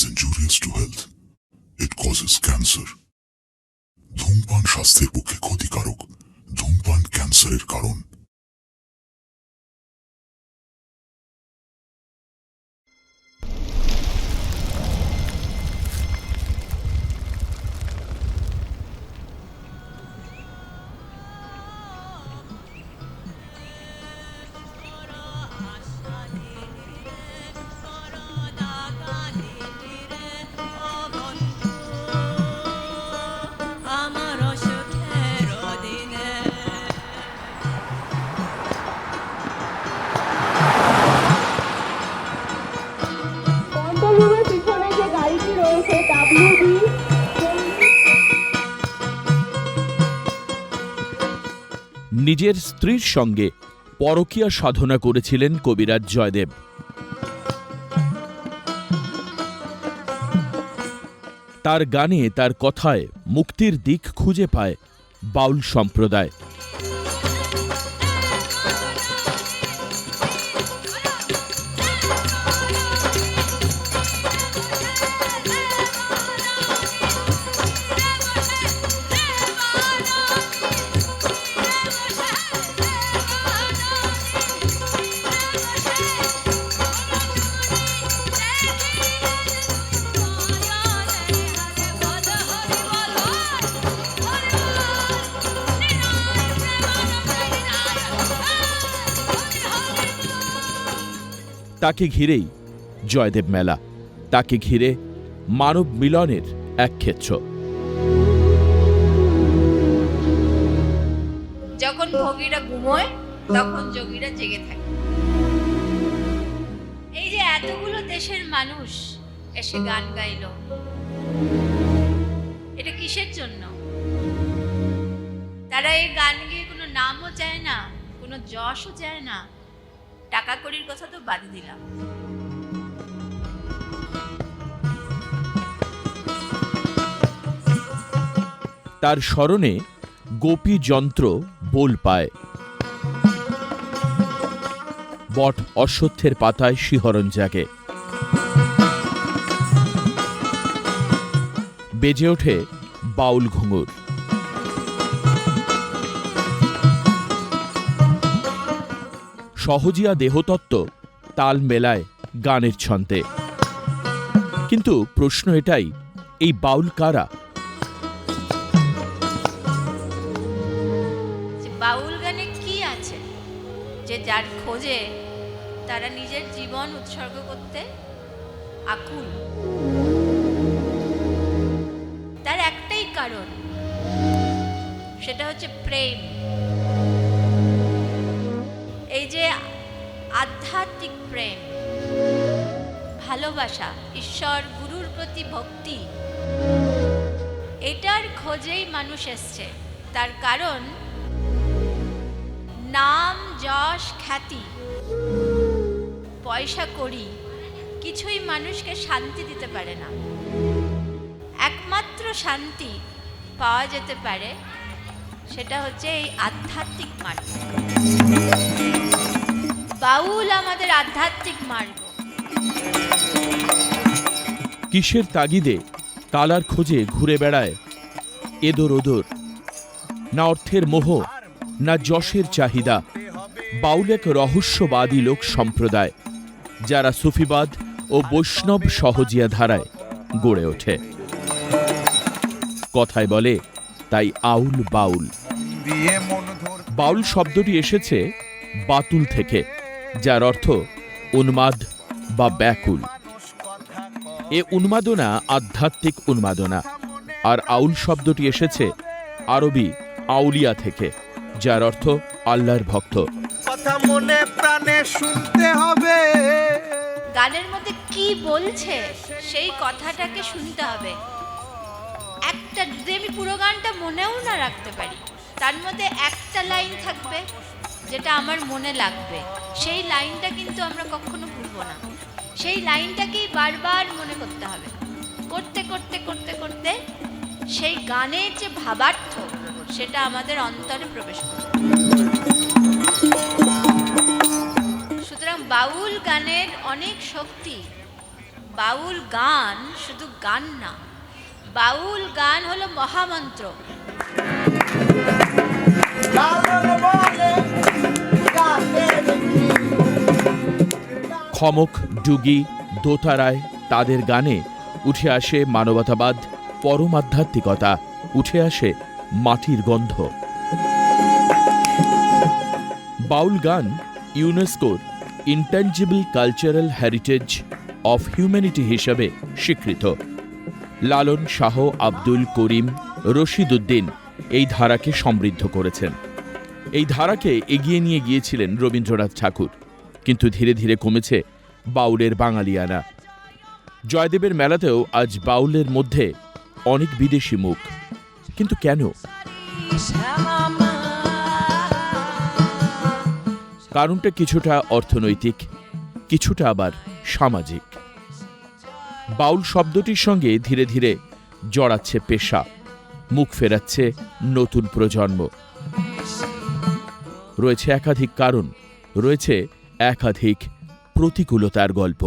injurious to health. It causes cancer. ধূমপান স্বাস্থ্যের পক্ষে ক্ষতিকারক। ধূমপান ক্যান্সারের কারণ। নিজের স্ত্রীর সঙ্গে পরকীয়া সাধনা করেছিলেন কবিরাজ জয়দেব। তার গানে, তার কথায় মুক্তির দিক খুঁজে পায় বাউল সম্প্রদায়। তাকে ঘিরেই জয়দেব মেলা, তাকে ঘিরে মানব মিলনের এক ক্ষেত্র। যখন ভোগীরা ঘুমোয় তখন যোগীরা জেগে থাকে। এই যে এতগুলো দেশের মানুষ এসে গান গাইল, এটা কিসের জন্য? তারা এই গান গিয়ে কোনো নামও চায় না, কোনো যশও চায় না, টাকা কড়ির কথা তো বাদ দিলাম। তার স্মরণে গোপী যন্ত্র বোল পায়, বট অশ্বত্থের পাতায় শিহরণ জাগে, বেজে ওঠে বাউল ঘুঙুর। সহজিয়া দেহতত্ত্ব তাল মেলায় গানের ছন্দে। কিন্তু প্রশ্ন এটাই, এই বাউল কারা? বাউল গানে কি আছে যে যার খোঁজে তারা নিজের জীবন উৎসর্গ করতে আকুল? তার একটাই কারণ, সেটা হচ্ছে প্রেম। এই যে আধ্যাত্মিক প্রেম, ভালোবাসা, ঈশ্বর গুরুর প্রতি ভক্তি, এটার খোঁজেই মানুষ এসছে। তার কারণ নাম, যশ, খ্যাতি, পয়সা কড়ি কিছুই মানুষকে শান্তি দিতে পারে না। একমাত্র শান্তি পাওয়া যেতে পারে সেটা হচ্ছে এই আধ্যাত্মিক মার্গ। বাউল আমাদের আধ্যাত্মিক মার্গ। কিসের তাগিদে তালার খোঁজে ঘুরে বেড়ায় এদোর ওদোর? না অর্থের মোহ, না যশের চাহিদা। বাউল এক রহস্যবাদী লোক সম্প্রদায়, যারা সুফিবাদ ও বৈষ্ণব সহজিয়া ধারায় গড়ে ওঠে। কথায় বলে তাই আউল বাউল। বাউল শব্দটি এসেছে বাতুল থেকে, যার অর্থ উন্মাদ বা ব্যাকুল। এ উন্মাদনা আধ্যাত্মিক উন্মাদনা। আর আউল শব্দটি এসেছে আরবি আউলিয়া থেকে, যার অর্থ আল্লাহর ভক্ত। কথা মনে প্রাণে শুনতে হবে। গানের মধ্যে কি বলছে সেই কথাটাকে শুনতে হবে। একটা যদি আমি পুরো গানটা মনেও না রাখতে পারি, তার মধ্যে একটা লাইন থাকবে যেটা আমার মনে লাগবে, সেই লাইনটা কিন্তু আমরা কখনো ভুলবো না। সেই লাইনটাকেই বারবার মনে করতে হবে। করতে করতে করতে করতে সেই গানের যে ভাবার্থ, সেটা আমাদের অন্তরে প্রবেশ করবে। সুতরাং বাউল গানের অনেক শক্তি বাউল গান শুধু গান না, বাউল গান হলো মহামন্ত্র। খমক, ডুগি, দোতারায় তাদের গানে উঠে আসে মানবতাবাদ, পরম আধ্যাত্মিকতা, উঠে আসে মাটির গন্ধ। বাউল গান ইউনেস্কোর intangible cultural heritage of humanity হিসেবে স্বীকৃত। লালন শাহ, আব্দুল করিম, রশিদ উদ্দিন এই ধারাকে সমৃদ্ধ করেছেন। এই ধারাকে এগিয়ে নিয়ে গিয়েছিলেন রবীন্দ্রনাথ ঠাকুর, কিন্তু ধীরে ধীরে কমেছে বাউলের বাঙালিয়ানা। জয়দেবের মেলাতেও আজ বাউলের মধ্যে অনেক বিদেশি মুখ, কিন্তু কেন? কারণটা কিছুটা অর্থনৈতিক, কিছুটা আবার সামাজিক। বাউল শব্দটির সঙ্গে ধীরে ধীরে জড়াচ্ছে পেশা, মুখ ফেরাচ্ছে নতুন প্রজন্ম। রয়েছে একাধিক কারণ, রয়েছে একাধিক প্রতিকূলতার গল্প।